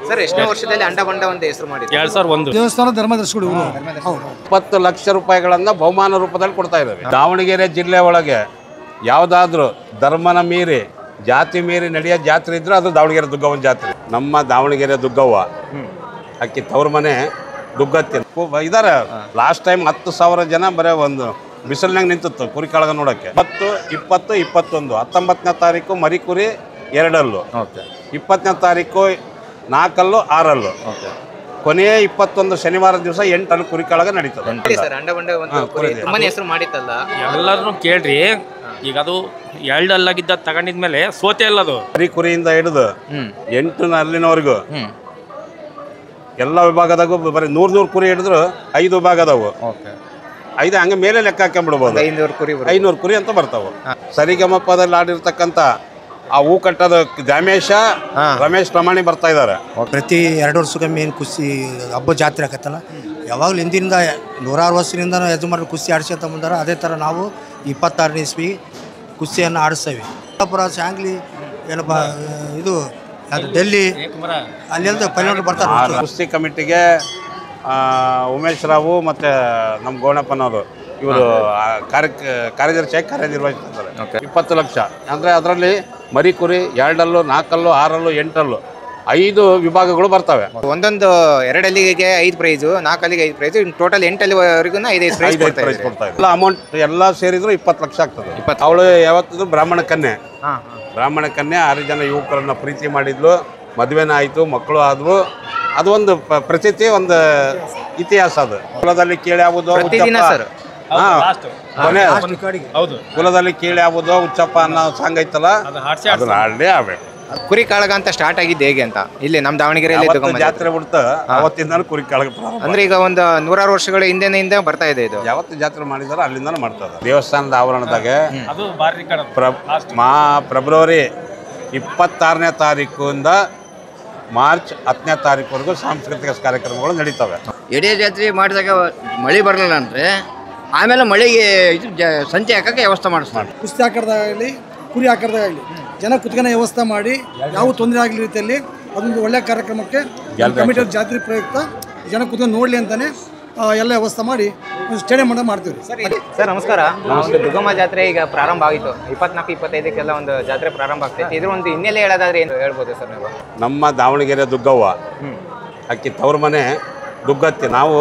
Sir ಎಷ್ಟನೇ ವರ್ಷದಲ್ಲಿ ಅಂಡಗೊಂಡ ಒಂದು ಹೆಸರು ಮಾಡಿದ್ರು? 2001 ದೇವಸ್ಥಾನ ಧರ್ಮದರ್ಶಿಗಳು ಇವರು. ಹೌದು. 20 ಲಕ್ಷ ರೂಪಾಯಿಗಳನ್ನ ಬಹುಮಾನ ರೂಪದಲ್ಲಿ ಕೊಡ್ತಾ ಇದ್ದಾರೆ. ದಾವಣಗೆರೆ ಜಿಲ್ಲೆ ಒಳಗೆ ಯಾವುದಾದ್ರೂ ಧರ್ಮನ ಮೀರಿ ಜಾತಿ ಮೀರಿ ನಡೆಯೋ ಜಾತ್ರೆ ಇದ್ರೆ ಅದು ದಾವಣಗೆರೆ ದುಗ್ಗವ್ವನ ಜಾತ್ರೆ. ನಮ್ಮ ದಾವಣಗೆರೆ ದುಗ್ಗವ್ವ ಅಕ್ಕಿ ತವ್ರ ಮನೆ ದುಗ್ಗತ್ತಿ ಇದಾರೆ. ಲಾಸ್ಟ್ ಟೈಮ್ 10,000 ಜನ ಬರೀ ಒಂದು ಬಿಸಿಲಿನಾಗ ನಿಂತಿತ್ತು ಕುರಿ ಕಾಳಗ ನೋಡೋಕ್ಕೆ. 10, 20, 21 19ನೇ ತಾರೀಕು ಮರಿಕುರಿ 2 20ನೇ ತಾರೀಕು 4 6 ಕೊನೆಯ 21 ಶನಿವಾರ ದಿವಸ 8 ಕುರಿ ಕಾಳಗ ನಡೀತದೆ. ಸರ್ ಅಂಡಗೊಂಡ ಒಂದು ಕುರಿ ತುಂಬಾನೇ ಹೆಸರು ಮಾಡಿತ್ತಲ್ಲ, ಎಲ್ಲರೂ ಕೇಳ್ರಿ. ಈಗ ಅದು 2 ಅಲ್ಲಾಗಿದ್ದ ತಗೊಂಡಿದ್ಮೇಲೆ ಸೋತೆ ಇಲ್ಲ ಅದು. ಮರಿಕುರಿಯಿಂದ ಹಿಡಿದು 8 ಅಲ್ಲಿನವರೆಗೂ ಎಲ್ಲ ವಿಭಾಗದಾಗೂ ಬರೀ 100 ಕುರಿ ಹಿಡಿದ್ರು 5 ವಿಭಾಗ ಅದಾವು. 5 ಹಂಗೆ ಮೇಲೆ ಲೆಕ್ಕ ಹಾಕೊಂಡ್ಬಿಡ್ಬೋದು. 500 ಕುರಿ ಅಂತ ಬರ್ತಾವೆ. ಸರಿಗಮಪದಲ್ಲಿ ಆಡಿರ್ತಕ್ಕಂಥ ಆ ಹೂ ಕಟ್ಟೋದು ದ್ಯಾಮೇಶ ರಮೇಶ್ ಪ್ರಮಾಣಿ ಬರ್ತಾ ಇದ್ದಾರೆ. ಪ್ರತಿ 2 ವರ್ಷಕ್ಕೊಮ್ಮೆ ಏನು ಕುಸ್ತಿ ಹಬ್ಬ ಜಾತ್ರೆ ಆಕತ್ತಲ್ಲ, ಯಾವಾಗಲೂ ಹಿಂದಿನಿಂದ 106 ವರ್ಷದಿಂದ ಯಜಮಾನರು ಕುಸ್ತಿ ಆಡಿಸ್ಕೊಂತ ಬಂದಾರ. ಅದೇ ಥರ ನಾವು 26ನೇ ಇಸ್ವಿ ಕುಸ್ತಿಯನ್ನು ಆಡಿಸ್ತೇವೆ. ಶಾಂಗ್ಲಿ ಏನಪ್ಪ ಇದು ಡೆಲ್ಲಿ ಅಲ್ಲೆಲ್ಲ ಪೈಲಟ್ರು ಬರ್ತಾರೆ. ಕುಸ್ತಿ ಕಮಿಟಿಗೆ ಉಮೇಶ್ ರಾವು ಮತ್ತು ನಮ್ಮ ಗೌಣಪ್ಪನವರು ಇವರು ಕಾರ್ಯದರ್ಶಿಯಾಗಿ ಕಾರ್ಯನಿರ್ವಹಿಸ್ತಾರೆ. 20 ಲಕ್ಷ ಅಂದರೆ ಅದರಲ್ಲಿ ಮರಿಕುರಿ 2, 4, 6, 8 5 ವಿಭಾಗಗಳು ಬರ್ತವೆ. ಒಂದೊಂದು 2 ಅಲ್ಲಿಗೆ 5 ಪ್ರೈಸು, 4 ಅಲ್ಲಿಗೆ 5 ಪ್ರೈಸು, ಟೋಟಲ್ 8 ಅಲ್ಲಿವರೆಗೂ 5 ಪ್ರೈಸ್ ಕೊಡ್ತಾ ಇದ್ದಾರೆ. ಎಲ್ಲ ಅಮೌಂಟ್ ಎಲ್ಲ ಸೇರಿದ್ರು 20 ಲಕ್ಷ ಆಗ್ತದೆ. ಅವಳು ಯಾವತ್ತಿದ್ರು ಬ್ರಾಹ್ಮಣ ಕನ್ಯೆ. ಬ್ರಾಹ್ಮಣ ಕನ್ಯೆ 6 ಜನ ಯುವಕರನ್ನ ಪ್ರೀತಿ ಮಾಡಿದ್ಲು, ಮದುವೆನ ಆಯಿತು, ಮಕ್ಕಳು ಆದವು. ಅದು ಒಂದು ಪ್ರತೀತಿ, ಒಂದು ಇತಿಹಾಸ. ಅದು ಕುಲದಲ್ಲಿ ಕೇಳಿ ಆಗುವುದು ಕುಲದಲ್ಲಿ ಕೇಳಿ ಆಗುವುದು ಉಚ್ಚಪ್ಪ ಅನ್ನೋ ಸಾಂಗ್ ಐತಲ್ಲ, ಅದನ್ನ ಹಾಡೇ ಆಗ್ಬೇಕು. ಕುರಿ ಕಾಳಗ ಅಂತ ಸ್ಟಾರ್ಟ್ ಆಗಿದ್ದು ಹೇಗೆ ಅಂತ ಇಲ್ಲಿ ನಮ್ಮ ದಾವಣಗೆರೆಯಲ್ಲಿ ಜಾತ್ರೆ ಬಿಡ್ತಾ ಅವತ್ತಿಂದ ಕುರಿ ಕಾಳಗ ಅಂದ್ರೆ ಈಗ ಒಂದು 106 ವರ್ಷಗಳ ಹಿಂದೆ ಬರ್ತಾ ಇದೆ. ಇದು ಯಾವತ್ತು ಜಾತ್ರೆ ಮಾಡಿದಾರ ಅಲ್ಲಿಂದ ಮಾಡ್ತಾರೆ. ದೇವಸ್ಥಾನದ ಆವರಣದಾಗ ಫೆಬ್ರವರಿ 26ನೇ ತಾರೀಕಿಂದ ಮಾರ್ಚ್ 10ನೇ ತಾರೀಕುವರೆಗೂ ಸಾಂಸ್ಕೃತಿಕ ಕಾರ್ಯಕ್ರಮಗಳು ನಡೀತವೆ. ಎಡೆ ಜಾತ್ರೆ ಮಾಡಿದಾಗ ಮಳೆ ಬರಲಿಲ್ಲ ಅಂದರೆ ಆಮೇಲೆ ಮಳೆಗೆ ಇದು ಸಂತೆ ಹಾಕಕ್ಕೆ ವ್ಯವಸ್ಥೆ ಮಾಡಿಸ್ತಾರೆ. ಕುಸ್ತಿ ಆಕಾರದಾಗಲಿ ಕುರಿ ಆಕಾರದಾಗಲಿ ಜನ ಕುತ್ಕನ ವ್ಯವಸ್ಥೆ ಮಾಡಿ ಯಾವ ತೊಂದರೆ ಆಗಲಿ ರೀತಿಯಲ್ಲಿ ಅದೊಂದು ಒಳ್ಳೆಯ ಕಾರ್ಯಕ್ರಮಕ್ಕೆ ಕಮಿಟಿ ಜಾತ್ರೆ ಪ್ರಯುಕ್ತ ಜನ ಕುತ್ಕೊಂಡು ನೋಡಲಿ ಅಂತಾನೆ ಎಲ್ಲ ವ್ಯವಸ್ಥೆ ಮಾಡಿ ಒಂದು ಸ್ಟೇಡಿಯಂ ಮಾಡ್ತೀವಿ. ಸರ್ ನಮಸ್ಕಾರ. ಒಂದು ದುಗ್ಗಮ್ಮ ಜಾತ್ರೆ ಈಗ ಪ್ರಾರಂಭ ಆಗಿತ್ತು. 24-25 ಒಂದು ಜಾತ್ರೆ ಪ್ರಾರಂಭ ಆಗ್ತೈತಿ. ಇದ್ರ ಒಂದು ಹಿನ್ನೆಲೆ ಹೇಳೋದಾದ್ರೆ ಏನು ಹೇಳ್ಬೋದು ಸರ್ ನೀವು? ನಮ್ಮ ದಾವಣಗೆರೆ ದುಗ್ಗವ್ವ ಅಕ್ಕಿ ತವ್ರ ಮನೆ ದುಗ್ಗತ್ತಿ. ನಾವು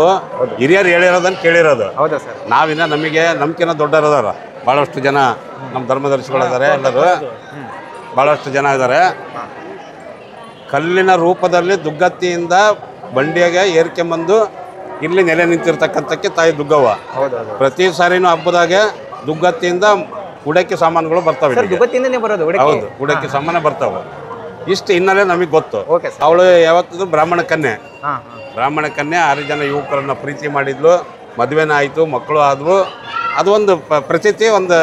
ಹಿರಿಯರು ಹೇಳಿರೋದನ್ನು ಕೇಳಿರೋದು. ಹೌದಾ ಸರ್? ನಾವಿನ್ನ ನಮಗೆ ನಮ್ಕಿನ್ನ ದೊಡ್ಡರದಾರ ಭಾಳಷ್ಟು ಜನ. ನಮ್ಮ ಧರ್ಮದರ್ಶಿಗಳಿದ್ದಾರೆ, ಎಲ್ಲರೂ ಭಾಳಷ್ಟು ಜನ ಇದ್ದಾರೆ. ಕಲ್ಲಿನ ರೂಪದಲ್ಲಿ ದುಗ್ಗತ್ತಿಯಿಂದ ಬಂಡಿಯಾಗೆ ಏರ್ಕೊಂಬಂದು ಇಲ್ಲಿ ನೆಲೆ ನಿಂತಿರ್ತಕ್ಕಂಥಕ್ಕೆ ತಾಯಿ ದುಗ್ಗವ್ವ. ಪ್ರತಿ ಸಾರಿನೂ ಹಬ್ಬದಾಗೆ ದುಗ್ಗತ್ತಿಯಿಂದ ಉಡಕ್ಕಿ ಸಾಮಾನುಗಳು ಬರ್ತವೆ. ಹೌದು, ಉಡಕ್ಕಿ ಸಾಮಾನು ಬರ್ತಾವೆ. ಇಷ್ಟು ಹಿನ್ನೆಲೆ ನಮಗೆ ಗೊತ್ತು. ಅವಳು ಯಾವತ್ತಿದ್ರು ಬ್ರಾಹ್ಮಣ ಕನ್ಯೆ. ಬ್ರಾಹ್ಮಣ ಕನ್ಯೆ 6 ಜನ ಯುವಕರನ್ನ ಪ್ರೀತಿ ಮಾಡಿದ್ಲು, ಮದುವೆನ ಆಯಿತು, ಮಕ್ಕಳು ಆದವು. ಅದು ಒಂದು ಪ್ರತೀತಿ, ಒಂದು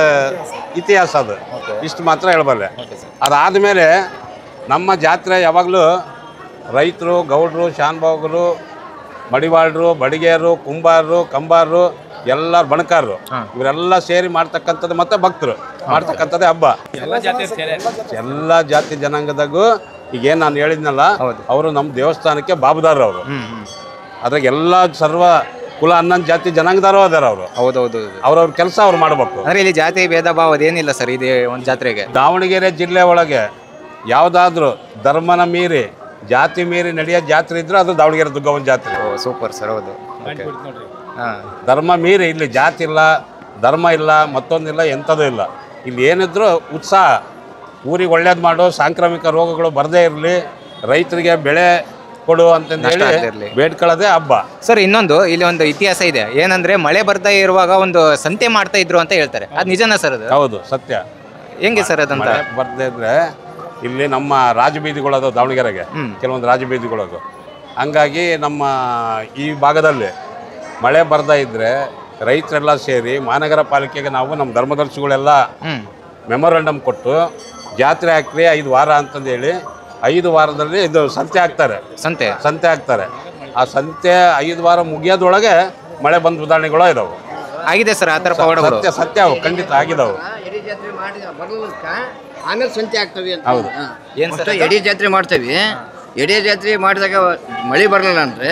ಇತಿಹಾಸ. ಅದು ಇಷ್ಟು ಮಾತ್ರ ಹೇಳಬಲ್ಲೆ. ಅದಾದಮೇಲೆ ನಮ್ಮ ಜಾತ್ರೆ ಯಾವಾಗಲೂ ರೈತರು, ಗೌಡರು, ಶಾನ್ಭಾಗರು, ಮಡಿವಾಳರು, ಬಡಿಗೆಯರು, ಕುಂಬಾರರು, ಕಂಬಾರರು, ಎಲ್ಲರೂ ಬಣಕಾರರು ಇವರೆಲ್ಲ ಸೇರಿ ಮಾಡ್ತಕ್ಕಂಥದ್ದು, ಮತ್ತು ಭಕ್ತರು ಮಾಡ್ತಕ್ಕಂಥದ್ದೇ ಹಬ್ಬ. ಎಲ್ಲ ಜಾತಿ ಜನಾಂಗದಾಗೂ ಈಗೇನು ನಾನು ಹೇಳಿದ್ನಲ್ಲ, ಅವರು ನಮ್ಮ ದೇವಸ್ಥಾನಕ್ಕೆ ಬಾಬುದಾರರು. ಅವರು ಅದ್ರಾಗ ಎಲ್ಲ ಸರ್ವ ಕುಲ 11 ಜಾತಿ ಜನಾಂಗದಾರು ಅದಾರ ಅವರು. ಹೌದೌದು, ಅವ್ರವ್ರ ಕೆಲಸ ಅವ್ರು ಮಾಡಬೇಕು. ಅಂದ್ರೆ ಇಲ್ಲಿ ಜಾತಿ ಭೇದ ಭಾವ ಅದೇನಿಲ್ಲ ಸರ್ ಇದೇ ಒಂದು ಜಾತ್ರೆಗೆ. ದಾವಣಗೆರೆ ಜಿಲ್ಲೆ ಒಳಗೆ ಯಾವುದಾದ್ರೂ ಧರ್ಮನ ಮೀರಿ ಜಾತಿ ಮೀರಿ ನಡೆಯೋ ಜಾತ್ರೆ ಇದ್ರೆ ಅದು ದಾವಣಗೆರೆ ದುಗ್ಗವ್ವನ ಜಾತ್ರೆ. Super sir. ಹೌದು, ಧರ್ಮ ಮೀರಿ ಇಲ್ಲಿ ಜಾತಿ ಇಲ್ಲ, ಧರ್ಮ ಇಲ್ಲ, ಮತ್ತೊಂದಿಲ್ಲ, ಎಂಥದೂ ಇಲ್ಲ. ಇಲ್ಲಿ ಏನಿದ್ರು ಉತ್ಸಾಹ, ಊರಿಗೆ ಒಳ್ಳೇದು ಮಾಡೋ, ಸಾಂಕ್ರಾಮಿಕ ರೋಗಗಳು ಬರದೇ ಇರಲಿ, ರೈತರಿಗೆ ಬೆಳೆ ಕೊಡು ಅಂತಂದೇಳಿ ಬೇಡ್ಕೊಳ್ಳೋದೇ ಹಬ್ಬ. ಸರ್ ಇನ್ನೊಂದು ಇಲ್ಲಿ ಒಂದು ಇತಿಹಾಸ ಇದೆ. ಏನಂದ್ರೆ ಮಳೆ ಬರ್ತಾ ಇರುವಾಗ ಒಂದು ಸಂತೆ ಮಾಡ್ತಾ ಇದ್ರು ಅಂತ ಹೇಳ್ತಾರೆ. ಅದು ನಿಜನಾ ಸರ್? ಅದು ಹೌದು, ಸತ್ಯ. ಹೆಂಗೆ ಸರ್ ಅದಂತ? ಬರ್ದೇ ಇದ್ರೆ ಇಲ್ಲಿ ನಮ್ಮ ರಾಜಬೀದಿಗಳದು ದಾವಣಗೆರೆಗೆ ಕೆಲವೊಂದು ರಾಜಬೀದಿಗಳದು. ಹಂಗಾಗಿ ನಮ್ಮ ಈ ಭಾಗದಲ್ಲಿ ಮಳೆ ಬರ್ತಾ ಇದ್ರೆ ರೈತರೆಲ್ಲ ಸೇರಿ ಮಹಾನಗರ ಪಾಲಿಕೆಗೆ ನಾವು ನಮ್ಮ ಧರ್ಮದರ್ಶಿಗಳೆಲ್ಲ ಮೆಮೊರಂಡಮ್ ಕೊಟ್ಟು ಜಾತ್ರೆ ಹಾಕ್ರಿ 5 ವಾರ ಅಂತಂದೇಳಿ 5 ವಾರದಲ್ಲಿ ಇದು ಸಂತೆ ಹಾಕ್ತಾರೆ. ಸಂತೆ ಹಾಕ್ತಾರೆ. ಆ ಸಂತೆ 5 ವಾರ ಮುಗಿಯೋದ್ರೊಳಗೆ ಮಳೆ ಬಂದ ಉದಾಹರಣೆಗಳು ಇದಾವೆ. ಆಗಿದೆ ಸರ್ ಆ ಥರ ಸತ್ಯ ಸತ್ಯ ಖಂಡಿತ ಆಗಿದಾವೆ. ಆಮೇಲೆ ಸಂತೆ ಆಗ್ತವೆ ಅಂತ. ಹೌದು, ಏನು ಎಡಿ ಜಾತ್ರೆ ಮಾಡ್ತೇವೆ. ಎಡೆ ಜಾತ್ರೆ ಮಾಡಿದಾಗ ಮಳೆ ಬರಲಿಲ್ಲ ಅಂದರೆ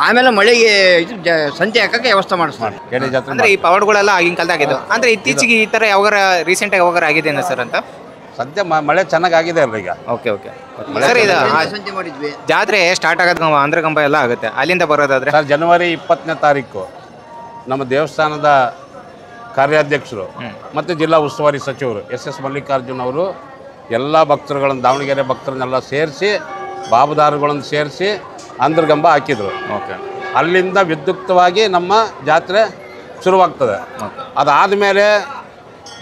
ಆಮೇಲೆ ಮಳೆಗೆ ಇದು ಸಂತೆ ಹಾಕಕ್ಕೆ ವ್ಯವಸ್ಥೆ ಮಾಡಿಸ್ತಾರೆ. ಎಡೆ ಜಾತ್ರೆ ಅಂದ್ರೆ ಈ ಪವಾಡಗಳೆಲ್ಲ ಆಗಿನ ಕಾಲದಾಗಿದ್ದು ಅಂದ್ರೆ ಇತ್ತೀಚೆಗೆ ಈ ತರ ಯಾವಾಗಾರ ರೀಸೆಂಟ್ ಆಗಿ ಯಾವಾಗಾರ ಆಗಿದೆನಾ ಸರ್ ಅಂತ? ಸದ್ಯ ಮಳೆ ಚೆನ್ನಾಗಿ ಆಗಿದೆ ಅಲ್ಲ ಈಗ. ಓಕೆ ಓಕೆ ಸರ್, ಇದು ಸಂತೆ ಮಾಡಿದ್ವಿ. ಜಾತ್ರೆ ಸ್ಟಾರ್ಟ್ ಆಗೋದು ಅಂದ್ರಗಂಬ ಎಲ್ಲ ಆಗುತ್ತೆ, ಅಲ್ಲಿಂದ ಬರೋದಾದ್ರೆ ಸರ್ ಜನವರಿ 20ನೇ ತಾರೀಕು ನಮ್ಮ ದೇವಸ್ಥಾನದ ಕಾರ್ಯಾಧ್ಯಕ್ಷರು ಮತ್ತು ಜಿಲ್ಲಾ ಉಸ್ತುವಾರಿ ಸಚಿವರು SS ಮಲ್ಲಿಕಾರ್ಜುನ್ ಅವರು ಎಲ್ಲ ಭಕ್ತರುಗಳನ್ನು, ದಾವಣಗೆರೆ ಭಕ್ತರನ್ನೆಲ್ಲ ಸೇರಿಸಿ, ಬಾಬುದಾರುಗಳನ್ನು ಸೇರಿಸಿ ಅಂದ್ರಗಂಬ ಹಾಕಿದರು. ಓಕೆ, ಅಲ್ಲಿಂದ ವಿದ್ಯುಕ್ತವಾಗಿ ನಮ್ಮ ಜಾತ್ರೆ ಶುರುವಾಗ್ತದೆ. ಅದಾದಮೇಲೆ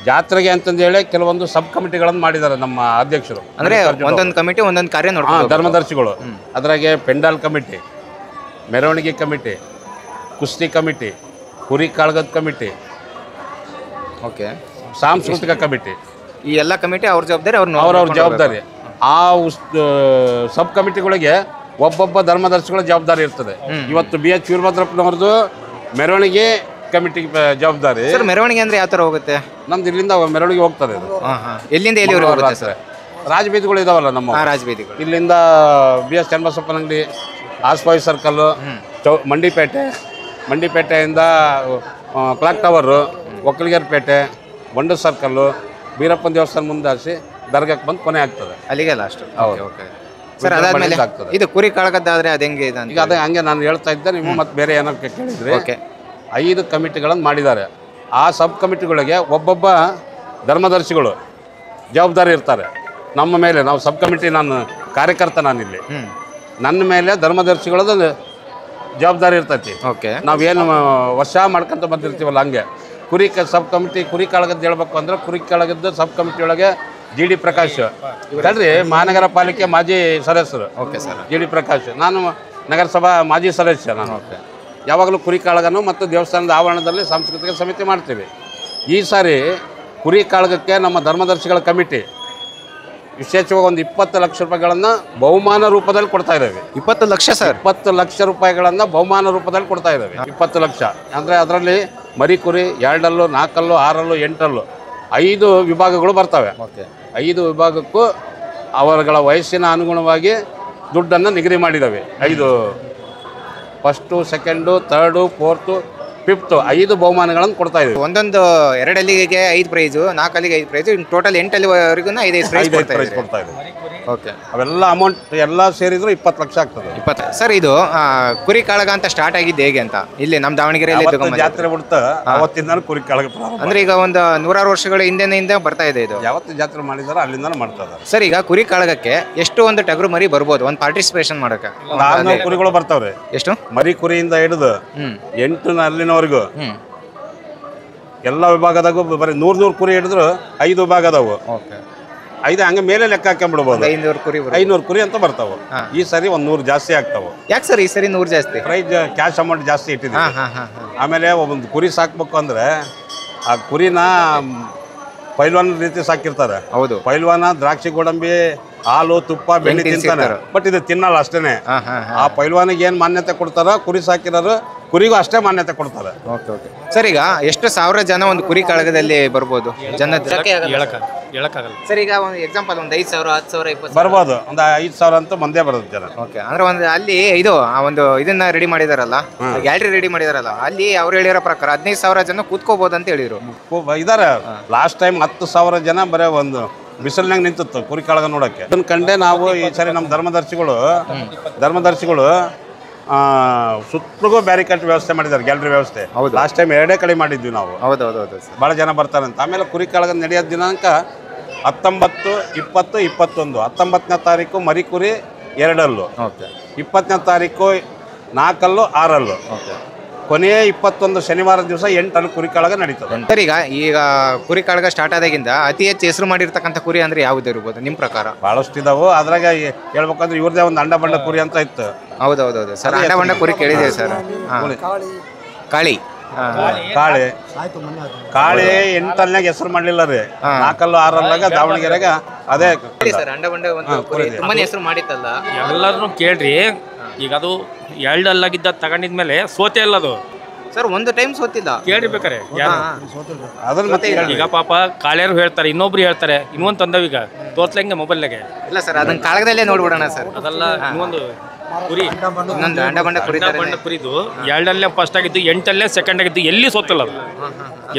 ಜಾತ್ರೆಗೆ ಅಂತಂದೇಳಿ ಕೆಲವೊಂದು ಸಬ್ ಕಮಿಟಿಗಳನ್ನು ಮಾಡಿದ್ದಾರೆ ನಮ್ಮ ಅಧ್ಯಕ್ಷರು. ಅಂದ್ರೆ ಒಂದೊಂದು ಕಮಿಟಿ ಒಂದೊಂದು ಕಾರ್ಯ ನೋಡ್ಕೊಂಡು ಧರ್ಮದರ್ಶಿಗಳು. ಅದ್ರಾಗೆ ಪೆಂಡಾಲ್ ಕಮಿಟಿ, ಮೆರವಣಿಗೆ ಕಮಿಟಿ, ಕುಸ್ತಿ ಕಮಿಟಿ, ಕುರಿ ಕಾಳಗದ ಕಮಿಟಿ, ಓಕೆ, ಸಾಂಸ್ಕೃತಿಕ ಕಮಿಟಿ, ಈ ಎಲ್ಲ ಕಮಿಟಿ ಅವ್ರ ಜವಾಬ್ದಾರಿ, ಅವ್ರವ್ರ ಜವಾಬ್ದಾರಿ. ಆ ಸಬ್ ಕಮಿಟಿಗಳಿಗೆ ಒಬ್ಬೊಬ್ಬ ಧರ್ಮದರ್ಶಿಗಳ ಜವಾಬ್ದಾರಿ ಇರ್ತದೆ. ಇವತ್ತು BH ವೀರಭದ್ರಪ್ಪನವ್ರದ್ದು ಮೆರವಣಿಗೆ ಕಮಿಟಿ ಜವಾಬ್ದಾರಿ. ಸರ್, ಮೆರವಣಿಗೆ ಅಂದ್ರೆ ಯಾವ ತರ ಹೋಗುತ್ತೆ? ನಮ್ದು ಇಲ್ಲಿಂದ ಮೆರವಣಿಗೆ ಹೋಗ್ತದೆ ಇದು. ಎಲ್ಲಿಂದ ಎಲ್ಲಿವರೆಗೂ ಹೋಗುತ್ತೆ ಸರ್? ರಾಜಬೀದಿಗಳು ಇದಾವಲ್ಲ ನಮ್ಮ ರಾಜಬೀದಿಗಳು. ಇಲ್ಲಿಂದ BS ಚನ್ನಬಸಪ್ಪನಂಗಡಿ, ಆಸ್ಪಾಯಿ ಸರ್ಕಲ್ಲು, ಮಂಡಿಪೇಟೆಯಿಂದ ಕ್ಲಾಕ್ ಟವರು, ಒಕ್ಕಲಿಗೇರಪೇಟೆ, ಬಂಡು ಸರ್ಕಲ್ಲು, ಬೀರಪ್ಪನ ದೇವಸ್ಥಾನ ಮುಂದಾಸಿ ದರ್ಗಾಕ್ಕೆ ಬಂದು ಕೊನೆ ಆಗ್ತದೆ. ಅಲ್ಲಿಗೆ ಲಾಸ್ಟ್. ಓಕೆ ಸರ್, ಅದಾದ್ಮೇಲೆ ಇದು ಕುರಿ ಕಾಳಗದ್ದಾದ್ರೆ ಅದು ಹೆಂಗೆ ಇದೆ? ಈಗ ಅದೇ ಹಂಗೆ ನಾನು ಹೇಳ್ತಾ ಇದ್ದೆ, ನೀವು ಮತ್ತೆ ಬೇರೆ ಏನೋ ಕೇಳಿದ್ರಿ. ಓಕೆ, 5 ಕಮಿಟಿಗಳನ್ನು ಮಾಡಿದ್ದಾರೆ. ಆ ಸಬ್ ಕಮಿಟಿಗಳಿಗೆ ಒಬ್ಬೊಬ್ಬ ಧರ್ಮದರ್ಶಿಗಳು ಜವಾಬ್ದಾರಿ ಇರ್ತಾರೆ. ನಮ್ಮ ಮೇಲೆ ನಾವು ಸಬ್ ಕಮಿಟಿ, ನಾನು ಕಾರ್ಯಕರ್ತ, ನಾನಿಲ್ಲಿ ನನ್ನ ಮೇಲೆ ಧರ್ಮದರ್ಶಿಗಳದ್ದು ಜವಾಬ್ದಾರಿ ಇರ್ತೈತಿ. ಓಕೆ, ನಾವೇನು ವರ್ಷ ಮಾಡ್ಕೊಂತ ಬಂದಿರ್ತೀವಲ್ಲ ಹಂಗೆ. ಸಬ್ ಕಮಿಟಿ ಕುರಿ ಕಾಳಗದ್ದು ಹೇಳ್ಬೇಕು ಅಂದ್ರೆ, ಕುರಿ ಕಾಳಗದ್ದು ಸಬ್ ಕಮಿಟಿ ಒಳಗೆ GD ಪ್ರಕಾಶ್ ಕಲ್ರಿ, ಮಹಾನಗರ ಪಾಲಿಕೆ ಮಾಜಿ ಸದಸ್ಯರು. ಓಕೆ ಸರ್, GD ಪ್ರಕಾಶ್, ನಾನು ನಗರಸಭಾ ಮಾಜಿ ಸದಸ್ಯ. ನಾನು ಯಾವಾಗಲೂ ಕುರಿ ಕಾಳಗನು ಮತ್ತು ದೇವಸ್ಥಾನದ ಆವರಣದಲ್ಲಿ ಸಾಂಸ್ಕೃತಿಕ ಸಮಿತಿ ಮಾಡ್ತೀವಿ. ಈ ಸಾರಿ ಕುರಿ ಕಾಳಗಕ್ಕೆ ನಮ್ಮ ಧರ್ಮದರ್ಶಿಗಳ ಕಮಿಟಿ ವಿಶೇಷವಾಗಿ ಒಂದು 20 ಲಕ್ಷ ರೂಪಾಯಿಗಳನ್ನು ಬಹುಮಾನ ರೂಪದಲ್ಲಿ ಕೊಡ್ತಾ ಇದ್ದೇವೆ. 20 ಲಕ್ಷ ಸರ್? 20 ಲಕ್ಷ ರೂಪಾಯಿಗಳನ್ನು ಬಹುಮಾನ ರೂಪದಲ್ಲಿ ಕೊಡ್ತಾ ಇದ್ದೇವೆ. 20 ಲಕ್ಷ ಅಂದರೆ ಅದರಲ್ಲಿ ಮರಿ ಕುರಿ 2 ಅಲ್ಲು, 4 ಅಲ್ಲು, 6 ಅಲ್ಲು, 8 ಅಲ್ಲು 5 ವಿಭಾಗಗಳು ಬರ್ತವೆ. ಓಕೆ, 5 ವಿಭಾಗಕ್ಕೂ ಅವರುಗಳ ವಯಸ್ಸಿನ ಅನುಗುಣವಾಗಿ ದುಡ್ಡನ್ನು ನಿಗದಿ ಮಾಡಿದ್ದಾವೆ. 5 first, second, third, fourth, fifth 5 ಬಹುಮಾನಗಳನ್ನು ಕೊಡ್ತಾ ಇದ್ದೀವಿ. ಒಂದೊಂದು 2 ಅಲ್ಲಿಗೆ 5 ಪ್ರೈಸು, 4 ಅಲ್ಲಿಗೆ 5 ಪ್ರೈಸು, ಟೋಟಲ್ 8 ಅಲ್ಲಿವರೆಗೂ 5 ಪ್ರೈಸ್ ಕೊಡ್ತಾ ಇದ್ದೀವಿ. ಓಕೆ, ಅವೆಲ್ಲ ಅಮೌಂಟ್ ಎಲ್ಲ ಸೇರಿದ್ರು 20 ಲಕ್ಷ ಆಗ್ತದೆ. 20. ಸರ್, ಇದು ಕುರಿ ಕಾಳಗ ಅಂತ ಸ್ಟಾರ್ಟ್ ಆಗಿದ್ದು ಹೇಗೆ ಅಂತ? ಇಲ್ಲಿ ನಮ್ಮ ದಾವಣಗೆರೆಯಲ್ಲಿ ಜಾತ್ರೆ ಬಿಡ್ತಾ ಅವತ್ತಿಂದ ಕುರಿ ಕಾಳಗ ಪ್ರಾರಂಭ. ಅಂದ್ರೆ ಈಗ ಒಂದು 100 ವರ್ಷಗಳ ಹಿಂದೆ ಬರ್ತಾ ಇದೆ ಇದು. ಯಾವತ್ತು ಜಾತ್ರೆ ಮಾಡಿದಾರೋ ಅಲ್ಲಿಂದ ಮಾಡ್ತಾ ಇದ್ದಾರೆ. ಸರ್, ಈಗ ಕುರಿ ಕಾಳಗಕ್ಕೆ ಎಷ್ಟು ಒಂದು ಟಗರು ಮರಿ ಬರ್ಬೋದು ಒಂದು ಪಾರ್ಟಿಸಿಪೇಷನ್ ಮಾಡಕ್ಕೆ? 400 ಕುರಿಗಳು ಬರ್ತಾವ್ರೆ. ಎಷ್ಟು? ಮರಿ ಕುರಿಯಿಂದ ಹಿಡಿದು 8 ಅಲ್ಲಿನವರೆಗೂ ಎಲ್ಲ ವಿಭಾಗದಾಗೂ ಬರೀ 100 ಕುರಿ ಹಿಡಿದ್ರು 5 ವಿಭಾಗ ಅದಾವು. 5 ಹಂಗೆ ಮೇಲೆ ಲೆಕ್ಕ ಹಾಕೊಂಡ್ಬಿಡ್ಬೋದು. 500 ಕುರಿ ಅಂತ ಬರ್ತಾವೆ. ಈ ಸರಿ ಒಂದು 100 ಜಾಸ್ತಿ ಆಗ್ತಾವೆ. ಯಾಕೆ ಸರ್ ಈ ಸರಿ 100 ಜಾಸ್ತಿ? ಪ್ರೈಸ್ ಕ್ಯಾಶ್ ಅಮೌಂಟ್ ಜಾಸ್ತಿ ಇಟ್ಟಿದ್ದೀವಿ. ಆಮೇಲೆ ಒಂದು ಕುರಿ ಸಾಕ್ಬೇಕು ಅಂದ್ರೆ ಆ ಕುರಿನ ಪೈಲ್ವಾನ್ ರೀತಿ ಸಾಕಿರ್ತಾರೆ. ಹೌದು, ಪೈಲ್ವಾನ ದ್ರಾಕ್ಷಿ ಗೋಡಂಬಿ, ಹಾಲು, ತುಪ್ಪ, ಬೆಣ್ಣೆ ತಿಂತಾನೆ. ಬಟ್ ಇದು ತಿನ್ನಲ್ಲ ಅಷ್ಟೇನೆ. ಆ ಪೈಲ್ವಾನಿಗೆ ಏನು ಮಾನ್ಯತೆ ಕೊಡ್ತಾರೋ ಕುರಿ ಸಾಕಿರೋರು ಕುರಿಗೂ ಅಷ್ಟೇ ಮಾನ್ಯತೆ ಕೊಡ್ತಾರೆ. ಓಕೆ ಓಕೆ ಸರ್, ಈಗ ಎಷ್ಟು ಸಾವಿರ ಜನ ಒಂದು ಕುರಿ ಕಾಳಗದಲ್ಲಿ ಬರ್ಬೋದು? ಜನ ಹೇಳಕ್ಕಾಗಲ್ಲ ಸರ್. ಈಗ ಒಂದು ಎಕ್ಸಾಂಪಲ್ ಒಂದು 5,000, 10,000, 20,000 ಬರ್ಬೋದು. ಒಂದು 5,000 ಅಂತ ಮಂದೇ ಬರೋದು ಜನ. ಓಕೆ, ಅಂದ್ರೆ ಒಂದು ಅಲ್ಲಿ ಇದು ಒಂದು ಇದನ್ನ ರೆಡಿ ಮಾಡಿದಾರಲ್ಲ, ಗ್ಯಾಲರಿ ರೆಡಿ ಮಾಡಿದಾರಲ್ಲ, ಅಲ್ಲಿ ಅವ್ರು ಹೇಳಿರೋ ಪ್ರಕಾರ 15,000 ಜನ ಕೂತ್ಕೋಬಹುದು ಅಂತ ಹೇಳಿದ್ರು. ಇದಾರೆ. ಲಾಸ್ಟ್ ಟೈಮ್ 10,000 ಜನ ಬರೀ ಒಂದು ಬಿಸಿಲಿನಾಗ ನಿಂತಿತ್ತು ಕುರಿ ಕಾಳಗ ನೋಡಕ್ಕೆ. ಅದನ್ನ ಕಂಡೆ ನಾವು ಈ ಸರಿ ನಮ್ಮ ಧರ್ಮದರ್ಶಿಗಳು ಸುತ್ತಲೂ ಬ್ಯಾರಿಕೇಡ್ ವ್ಯವಸ್ಥೆ ಮಾಡಿದ್ದಾರೆ, ಗ್ಯಾಲರಿ ವ್ಯವಸ್ಥೆ. ಲಾಸ್ಟ್ ಟೈಮ್ 2 ಕಡೆ ಮಾಡಿದ್ವಿ ನಾವು. ಹೌದೌದು, ಭಾಳ ಜನ ಬರ್ತಾರಂತ. ಆಮೇಲೆ ಕುರಿ ಕಾಳಗ ನಡೆಯೋ ದಿನಾಂಕ 19, 20, 21. 19ನೇ ತಾರೀಕು ಮರಿ ಕುರಿ 2 ಅಲ್ಲು, 20ನೇ ತಾರೀಕು 4 ಅಲ್ಲು, 6 ಅಲ್ಲು, ಕೊನೆಯ 21 ಶನಿವಾರ ದಿವಸ 8 ಅಲ್ಲು ಕುರಿ ಕಾಳಗ ನಡೀತದೆ. ಸರ್, ಈಗ ಕುರಿ ಕಾಳಗ ಸ್ಟಾರ್ಟ್ ಆದಾಗಿಂದ ಅತಿ ಹೆಚ್ಚು ಹೆಸರು ಮಾಡಿರ್ತಕ್ಕಂಥ ಕುರಿ ಅಂದ್ರೆ ಯಾವ್ದು ಇರ್ಬೋದು ನಿಮ್ಮ ಪ್ರಕಾರ? ಬಹಳಷ್ಟು ಇದಾವು. ಅದ್ರಾಗ ಹೇಳ್ಬೇಕಂದ್ರೆ ಇವ್ರದೇ ಒಂದು ಅಂಡ ಬಂಡ ಕುರಿ ಅಂತ ಇತ್ತು. ಹೌದೌದು ಸರ್, ಅಂಡ ಬಂಡ ಕುರಿ ಕೇಳಿದೆ ಸರ್. ಕಾಳಿ ಕಾಳಿ 8 ಅಲ್ನಾಗ ಹೆಸರು ಮಾಡ್ಲಿಲ್ಲ ರೀ. 4 ಅಲ್ಲು, 6 ಅಲ್ಲಾಗ ದಾವಣಗೆರೆಗ ಅದೇ ಸರ್ ಅಂಡ ಬಂಡ ಕುರಿ ತುಂಬಾನೇ ಹೆಸರು ಮಾಡಿತ್ತಲ್ಲ. ಎಲ್ಲರೂ ಕೇಳ್ರಿ. ಈಗ ಅದು 2 ಅಲ್ಲಾಗಿದ್ದ ತಗೊಂಡಿದ್ಮೇಲೆ ಸೋತೆ ಅಲ್ಲ ಅದು. ಸರ್ ಒಂದು ಟೈಮ್ ಸೋತಿಲ್ಲ ಕೇಳ್ರಿ ಬೇಕಾರೆ ಯಾರು ಅದನ್ನ ಮತ್ತೆ ಈಗ ಪಾಪ ಕಾಳ್ಯಾರು ಹೇಳ್ತಾರೆ, ಇನ್ನೊಬ್ರು ಹೇಳ್ತಾರೆ, ಇನ್ನೊಂದು ತಂದವೀಗ ತೋರ್ಸ್ಲಂಗೆ ಮೊಬೈಲ್ನಾಗೆ. ಇಲ್ಲ ಸರ್ ಅದನ್ನ ಕಾಳಗದಲ್ಲೇ ನೋಡ್ಬಿಡೋಣ ಸರ್. ಅದೆಲ್ಲ ಇನ್ನೊಂದು ಕುರಿ, ಇನ್ನೊಂದು ಅಂಡ ಕುರಿ ಬಣ್ಣ ಕುರಿದು 2 ಫಸ್ಟ್ ಆಗಿದ್ದು, 8 ಸೆಕೆಂಡ್ ಆಗಿದ್ದು, ಎಲ್ಲಿ ಸೋತಲ್ಲ ಅದು.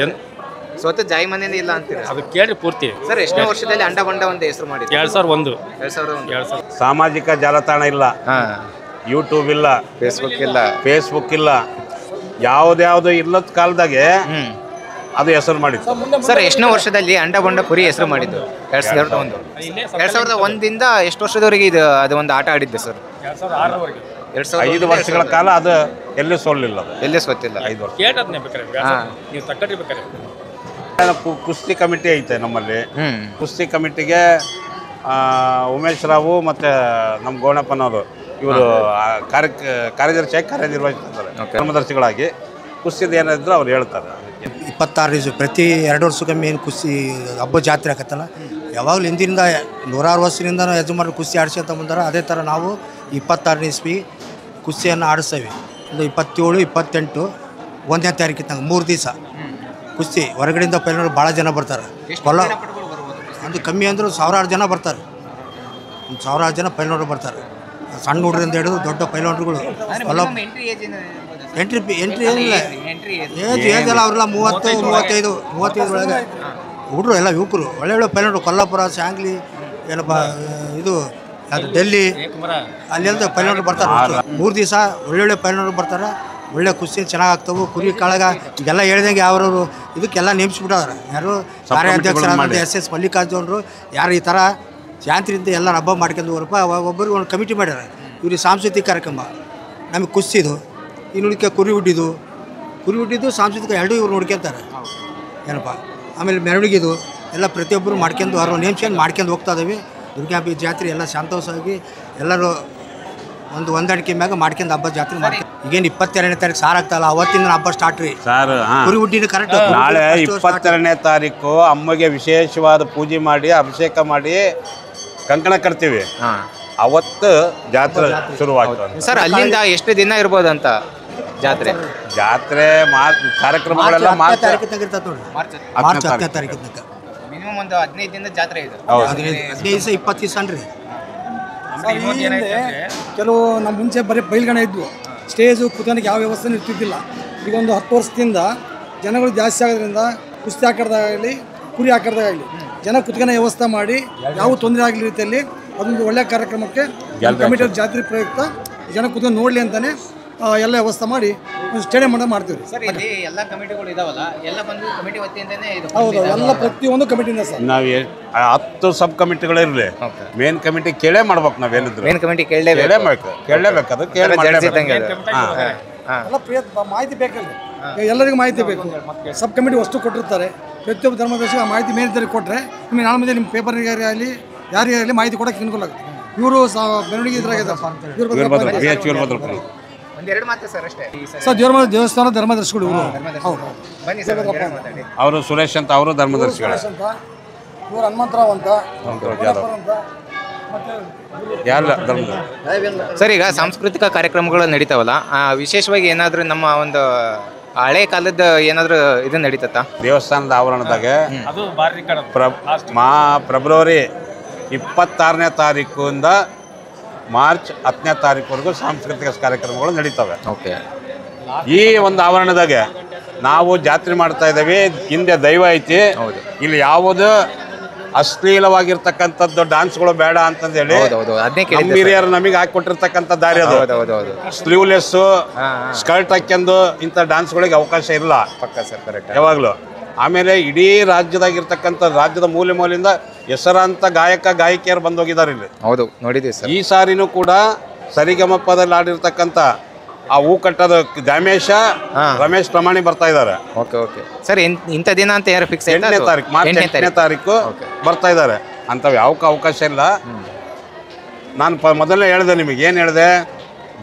ಸೋತು ಜಾಯಿ ಮನೆಯಿಂದ ಇಲ್ಲ ಅಂತೀರಾ? ಅದು ಕೇಳ್ರಿ ಪೂರ್ತಿ. ಸರ್ ಎಷ್ಟನೇ ವರ್ಷದಲ್ಲಿ ಅಂಡ ಬಂಡ ಒಂದು ಹೆಸರು ಮಾಡಿದ್ರು? 2001. ಸಾಮಾಜಿಕ ಜಾಲತಾಣ ಇಲ್ಲ, ಯೂಟ್ಯೂಬ್ ಇಲ್ಲ, ಫೇಸ್ಬುಕ್ ಇಲ್ಲ, ಯಾವ್ದ್ಯಾವ್ದು ಇಲ್ಲದ ಕಾಲದಾಗೆ ಅದು ಹೆಸರು ಮಾಡಿತ್ತು. ಸರ್ ಎಷ್ಟನೇ ವರ್ಷದಲ್ಲಿ ಅಂಡ ಬಂಡ ಕುರಿ ಹೆಸರು ಮಾಡಿದ್ದು? 2001. 2001ದಿಂದ ಎಷ್ಟು ವರ್ಷದವರೆಗೆ ಇದು ಅದು ಒಂದು ಆಟ ಆಡಿದ್ದು ಸರ್? 5 ವರ್ಷಗಳ ಕಾಲ ಅದು ಎಲ್ಲಿ ಸೋಲಿಲ್ಲ, ಅದು ಎಲ್ಲೇ ಸೋತಿಲ್ಲ. 5 ವರ್ಷ. ಕೇಳದ್ನೆ ಬೇಕಾರೆ ನೀವು ತಕ್ಕಟ್ರಿ ಬೇಕಾರೆ. ಕುಸ್ತಿ ಕಮಿಟಿ ಐತೆ ನಮ್ಮಲ್ಲಿ. ಕುಸ್ತಿ ಕಮಿಟಿಗೆ ಉಮೇಶ್ ರಾವು ಮತ್ತು ನಮ್ಮ ಗೌಣಪ್ಪನವರು ಇವರು ಕಾರ್ಯದರ್ಶಿಯಾಗಿ ಕಾರ್ಯನಿರ್ವಹಿಸ್ತಾರೆ. ಧರ್ಮದರ್ಶಿಗಳಾಗಿ ಕುಸ್ತಿದು ಏನಾದ್ರು ಅವ್ರು ಹೇಳ್ತಾರೆ. 26 ದಿವಸ ಪ್ರತಿ 2 ವರ್ಷಕ್ಕೊಮ್ಮೆ ಏನು ಕುಸ್ತಿ ಹಬ್ಬ ಜಾತ್ರೆ ಆಕತ್ತಲ್ಲ, ಯಾವಾಗಲೂ ಹಿಂದಿನಿಂದ 100 ವರ್ಷದಿಂದ ಯಜಮಾನರು ಕುಸ್ತಿ ಆಡಿಸ್ಕೊಂತ ಬಂದಾರ. ಅದೇ ಥರ ನಾವು 26ನೇ ಇಸ್ವಿ ಕುಸ್ತಿಯನ್ನು ಆಡಿಸ್ತೇವೆ. ಒಂದು 27, 28, 1ನೇ ತಾರೀಕು ತನಕ 3 ದಿವಸ ಕುಸ್ತಿ. ಹೊರಗಡೆಯಿಂದ ಪೈಲವರು ಭಾಳ ಜನ ಬರ್ತಾರೆ. ಅದು ಕಮ್ಮಿ ಅಂದರೂ 1000 ಜನ ಬರ್ತಾರೆ. 1000 ಜನ ಪೈಲವರು ಬರ್ತಾರೆ. ಸಣ್ಣ ಹುಡುಗರಿಂದ ಹಿಡಿದು ದೊಡ್ಡ ಪೈಲವನ್ರುಗಳು ಎಂಟ್ರಿ ಏನಿಲ್ಲ, ಏಜ್ ಅವರೆಲ್ಲ 30, 35 ಒಳಗೆ ಹುಡುಗರು ಎಲ್ಲ ಯುವಕರು, ಒಳ್ಳೆ ಪೈಲವರು. ಕೊಲ್ಲಾಪುರ, ಸಾಂಗ್ಲಿ, ಏನಪ್ಪ ಇದು ಅದು ಡೆಲ್ಲಿ, ಅಲ್ಲೆಲ್ಲ ಪೈಲವರು ಬರ್ತಾರೆ. 3 ದಿವಸ ಒಳ್ಳೊಳ್ಳೆ ಪೈಲವರು ಬರ್ತಾರೆ. ಒಳ್ಳೆ ಕುಸ್ತಿ ಚೆನ್ನಾಗಾಗ್ತವೆ. ಕುರಿ ಕಾಳಗ ಇದೆಲ್ಲ ಹೇಳ್ದಂಗೆ ಯಾವ್ರವರು ಇದಕ್ಕೆಲ್ಲ ನೇಮಿಸ್ಬಿಟ್ಟಾರೆ. ಯಾರು ಕಾರ್ಯಾಧ್ಯಕ್ಷರಾದ SS ಮಲ್ಲಿಕಾರ್ಜುನರು ಯಾರು ಈ ಥರ ಶಾಂತಿಯಿಂದ ಎಲ್ಲ ಹಬ್ಬ ಮಾಡ್ಕೊಂಡು ಹೋಗ್ರಪ್ಪ. ಒಬ್ಬರಿಗೆ ಒಂದು ಕಮಿಟಿ ಮಾಡ್ಯಾರ. ಇವ್ರಿಗೆ ಸಾಂಸ್ಕೃತಿಕ ಕಾರ್ಯಕ್ರಮ, ನಮಗೆ ಕುಸ್ತಿದು, ಇನ್ನುಳಿಕೆ ಕುರಿ ಹುಟ್ಟಿದ್ದು ಸಾಂಸ್ಕೃತಿಕ ಎರಡೂ ಇವ್ರು ನೋಡ್ಕೊತಾರೆ ಏನಪ್ಪ. ಆಮೇಲೆ ಮೆರವಣಿಗೆದು ಎಲ್ಲ ಪ್ರತಿಯೊಬ್ಬರು ಮಾಡ್ಕೊಂಡು ಅವ್ರು ನೇಮ್ಸ್ಕೊಂಡು ಮಾಡ್ಕೊಂಡು ಹೋಗ್ತಾ ಇದ್ದೀವಿ. ದುರ್ಗಾಂಬಿ ಜಾತ್ರೆ ಎಲ್ಲ ಶಾಂತೋಷವಾಗಿ ಎಲ್ಲರೂ ಒಂದು ಹೊಂದಾಣಿಕೆ ಮ್ಯಾಗ ಮಾಡ್ಕೊಂಡು ಹಬ್ಬ ಜಾತ್ರೆ ಮಾಡ್ತೀವಿ. ಈಗೇನು 22ನೇ ತಾರೀಕು ಸಾರ್ ಆಗ್ತಾಯಿಲ್ಲ, ಅವತ್ತಿಂದ ಹಬ್ಬ ಸ್ಟಾರ್ಟ್ ರೀ ಸಾರ್. ಕುರಿ ಹುಟ್ಟಿನ ಕರೆಕ್ಟ್. ನಾಳೆ 22ನೇ ತಾರೀಕು ಅಮ್ಮಗೆ ವಿಶೇಷವಾದ ಪೂಜೆ ಮಾಡಿ ಅಭಿಷೇಕ ಮಾಡಿ ಕಂಕಣ ಕಟ್ತೀವಿ. ಅವತ್ತು ಜಾತ್ರೆ ಶುರುವಾಗ್ತದೆ. ಸರ್ ಅಲ್ಲಿಂದ ಎಷ್ಟು ದಿನ ಇರ್ಬೋದು ಅಂತ ಜಾತ್ರೆ? ಕಾರ್ಯಕ್ರಮಗಳೆಲ್ಲ ಮಾರ್ಚ್ 10ನೇ ತಾರೀಕು ಇರ್ತದೆ ನೋಡಿ. ಮಾರ್ಚ್ 10ನೇ ತಾರೀಕು ತನಕ ಮಿನಿಮಮ್ ಒಂದು 15 ದಿನದ ಜಾತ್ರೆ ಇದೆ. 15 ದಿವಸ 20 ದಿವಸ ಅನ್ರಿ. ಕೆಲವು ನಮ್ಮ ಮುಂಚೆ ಬರೀ ಬೈಲ್ಗಣ ಇದ್ವು, ಸ್ಟೇಜು ಕೂತ್ಕೊಳಕ್ಕೆ ಯಾವ ವ್ಯವಸ್ಥೆನೂ ಇರ್ತಿದ್ದಿಲ್ಲ. ಈಗ ಒಂದು 10 ವರ್ಷದಿಂದ ಜನಗಳು ಜಾಸ್ತಿ ಆಗೋದ್ರಿಂದ ಕುಸ್ತಿ ಆಕಾರದಾಗಲಿ ಕುರಿ ಆಕಾರದಾಗಲಿ ಜನ ಕುತ್ಕೊಳೋ ವ್ಯವಸ್ಥೆ ಮಾಡಿ ಯಾವ ತೊಂದರೆ ಆಗಲಿ ರೀತಿಯಲ್ಲಿ ಅದೊಂದು ಒಳ್ಳೆಯ ಕಾರ್ಯಕ್ರಮಕ್ಕೆ ಕಮಿಟಿ ಜಾತ್ರೆ ಪ್ರಯುಕ್ತ ಜನ ಕುತ್ಕೊಂಡು ನೋಡಲಿ ಅಂತಲೇ ಎಲ್ಲ ವ್ಯವಸ್ಥೆ ಮಾಡಿ ಒಂದು ಸ್ಟೇಡಿಯಂ ಮಾಡ್ತೀವಿ. ಸರ್ ಇಲ್ಲಿ ಎಲ್ಲ ಕಮಿಟಿಗಳು ಇದಾವಲ್ಲ, ಎಲ್ಲ ಬಂದು ಕಮಿಟಿ ವತಿಯಿಂದನೇ ಇದು? ಹೌದು, ಎಲ್ಲ ಪ್ರತಿಯೊಂದು ಕಮಿಟಿಯಿಂದ ಸರ್. ನಾವು 10 ಸಬ್ ಕಮಿಟಿಗಳಿರಲಿ, ಮೇನ್ ಕಮಿಟಿ ಕೇಳೇ ಮಾಡ್ಬೇಕು. ನಾವೇನಿದ್ರು ಮೇನ್ ಕಮಿಟಿ ಕೇಳಲೇಬೇಕು. ಅದು ಕೇಳಿ ಎಲ್ಲ ಮಾಹಿತಿ ಬೇಕಲ್ರಿ, ಎಲ್ಲರಿಗೂ ಮಾಹಿತಿ ಬೇಕು. ಸಬ್ ಕಮಿಟಿ ವಸ್ತು ಕೊಟ್ಟಿರ್ತಾರೆ. ಪ್ರತಿಯೊಬ್ಬ ಧರ್ಮದರ್ಶಿ ಆ ಮಾಹಿತಿ ಮೇಲಿದ್ದರಿಗೆ ಕೊಟ್ಟರೆ ನಿಮಗೆ ನಾಳೆ ಮುಂದೆ ನಿಮ್ಮ ಪೇಪರ್ಗೆ ಆಗಲಿ ಯಾರಿಗೆ ಆಗಲಿ ಮಾಹಿತಿ ಕೊಡೋಕ್ಕೆ ಅನುಕೂಲ ಆಗುತ್ತೆ. ಇವರು ಮೆರವಣಿಗೆ ಇದ್ರಾಗಿದ್ದಾರೆ. ಒಂದೆರಡು ಮಾತು ಸರ್ ಅಷ್ಟೇ. ಸರ್ ದೇವಸ್ಥಾನ ಧರ್ಮದರ್ಶಿಗಳು ಇವರು. ಹೌದು, ಬನ್ನಿ ಸರ್ ಅವರು ಸುರೇಶ್ ಅಂತ, ಅವರು ಧರ್ಮದರ್ಶಿಗಳು. ಇವರು ಹನುಮಂತರಾವ್ ಅಂತ, ಸರ್. ಈಗ ಸಾಂಸ್ಕೃತಿಕ ಕಾರ್ಯಕ್ರಮಗಳು ನಡೀತಾವಲ್ಲ, ವಿಶೇಷವಾಗಿ ಏನಾದರೂ ನಮ್ಮ ಒಂದು ಹಳೆ ಕಾಲದ ಏನಾದರೂ ಇದು ನಡೀತತ್ತಾ? ದೇವಸ್ಥಾನದ ಆವರಣದಾಗ ಅದು ಬಾರಿ ಫೆಬ್ರವರಿ 26ನೇ ತಾರೀಕಿಂದ ಮಾರ್ಚ್ 10ನೇ ತಾರೀಕುವರೆಗೂ ಸಾಂಸ್ಕೃತಿಕ ಕಾರ್ಯಕ್ರಮಗಳು ನಡೀತವೆ. ಓಕೆ. ಈ ಒಂದು ಆವರಣದಾಗ ನಾವು ಜಾತ್ರೆ ಮಾಡ್ತಾ ಇದ್ದೀವಿ. ಹಿಂದೆ ದೈವ ಐತಿ. ಇಲ್ಲಿ ಯಾವುದು ಅಶ್ಲೀಲವಾಗಿರ್ತಕ್ಕಂಥದ್ದು ಡಾನ್ಸ್ಗಳು ಬೇಡ ಅಂತಂದೇಳಿ ನಮ್ಮ ಹಿರಿಯರು ನಮಗೆ ಹಾಕಿಕೊಟ್ಟಿರ್ತಕ್ಕಂಥ ದಾರಿ ಅದು. ಸ್ಲೀವ್ಲೆಸ್ ಸ್ಕರ್ಟ್ ಹಾಕ್ಯಂದು ಇಂಥ ಡಾನ್ಸ್ಗಳಿಗೆ ಅವಕಾಶ ಇಲ್ಲ ಯಾವಾಗಲೂ. ಆಮೇಲೆ ಇಡೀ ರಾಜ್ಯದಾಗಿರ್ತಕ್ಕಂಥ ರಾಜ್ಯದ ಮೂಲೆ ಮೂಲೆಯಿಂದ ಹೆಸರಾಂತ ಗಾಯಕಿಯರು ಬಂದೋಗಿದ್ದಾರೆ ಇಲ್ಲಿ. ಹೌದು, ನೋಡಿದ್ದೀವಿ ಸರ್. ಈ ಸಾರಿನೂ ಕೂಡ ಸರಿಗಮಪದಲ್ಲಿ ಆಡಿರ್ತಕ್ಕಂಥ ಆ ಹೂ ಕಟ್ಟದ ರಮೇಶ್ ಪ್ರಮಾಣಿ ಬರ್ತಾ ಇದ್ದಾರೆ. Okay okay sir. ಇಂಥ ದಿನ ಅಂತ ಯಾರು ಫಿಕ್ಸ್? 8ನೇ ತಾರೀಕು, ಮಾರ್ಚ್ 8ನೇ ತಾರೀಕು ಬರ್ತಾ ಇದ್ದಾರೆ. ಅಂಥವು ಯಾವಕ್ಕೂ ಅವಕಾಶ ಇಲ್ಲ. ನಾನು ಮೊದಲೇ ಹೇಳಿದೆ ನಿಮಗೆ, ಏನು ಹೇಳಿದೆ,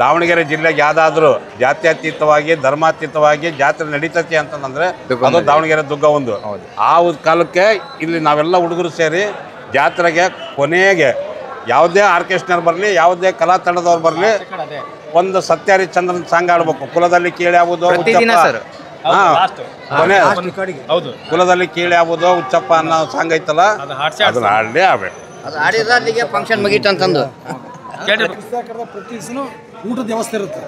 ದಾವಣಗೆರೆ ಜಿಲ್ಲೆಗೆ ಯಾವುದಾದ್ರೂ ಜಾತ್ಯತೀತವಾಗಿ ಧರ್ಮಾತೀತವಾಗಿ ಜಾತ್ರೆ ನಡೀತತಿ ಅಂತಂದ್ರೆ ಅದು ದಾವಣಗೆರೆ ದುಗ್ಗ ಒಂದು. ಆ ಕಾಲಕ್ಕೆ ಇಲ್ಲಿ ನಾವೆಲ್ಲ ಹುಡುಗರು ಸೇರಿ ಜಾತ್ರೆಗೆ ಕೊನೆಗೆ ಯಾವುದೇ ಆರ್ಕೆಸ್ಟ್ರಾರ್ ಬರಲಿ, ಯಾವುದೇ ಕಲಾ ತಂಡದವ್ರು ಬರಲಿ, ಒಂದು ಸತ್ಯ ಹರಿಶ್ಚಂದ್ರನ್ ಸಾಂಗ್ ಆಡ್ಬೇಕು. ಕುಲದಲ್ಲಿ ಕೀಳ್ಯಾವುದು ಪ್ರತಿದಿನ ಸರ್ ಹೌದು, ಕುಲದಲ್ಲಿ ಕೀಳ್ಯಾವುದು ಉಚ್ಚಪ್ಪ ಅನ್ನೋ ಸಾಂಗ್ ಐತಲ್ಲ, ಅದನ್ನ ಹಾಡಲೇ ಆಗ್ಬೇಕು. ಅದು ಆಡಿದ್ರೆ ಅಲ್ಲಿಗೆ ಫಂಕ್ಷನ್ ಮುಗೀತು ಅಂತಂದು. ಕುಸ್ತಿ ಆಕಾರದ ಪ್ರತಿ ದಿವಸನೂ ಊಟದ ವ್ಯವಸ್ಥೆ ಇರುತ್ತೆ.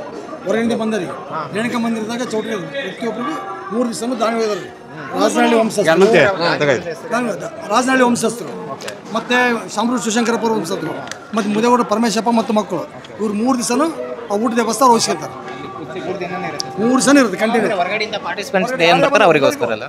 ಹೊರಗಿಂದ ಬಂದರಿಗೆ ರೇಣುಕ ಮಂದಿರದಾಗ ಚೌಟ್ರಿ ಪ್ರತಿಯೊಬ್ಬರಿಗೂ 3 ದಿವಸನೂ ದಾನ ಇದ್ದಾರೆ. ರಾಜನಹಳ್ಳಿ ವಂಶಸ್ಥರು ಮತ್ತೆ ಶಾಮರು ಶಿವಶಂಕರಪ್ಪರ ವಂಶಸ್ಥರು ಮತ್ತು ಮುದೇಗೌಡ ಪರಮೇಶಪ್ಪ ಮತ್ತು ಮಕ್ಕಳು ಇವ್ರು 3 ದಿವಸನೂ ಆ ಊಟದ ವ್ಯವಸ್ಥೆ ವಹಿಸ್ಕೊಳ್ತಾರೆ. 3 ದಿವಸ ಇರುತ್ತೆ ಕಂಟಿನ್ಯೂ. ಹೊರಗಡೆಯಿಂದ ಪಾರ್ಟಿಸಿಪೆಂಟ್ಸ್ ಏನು ಬರ್ತಾರೆ ಅವರಿಗೋಸ್ಕರ ಅಲ್ಲ.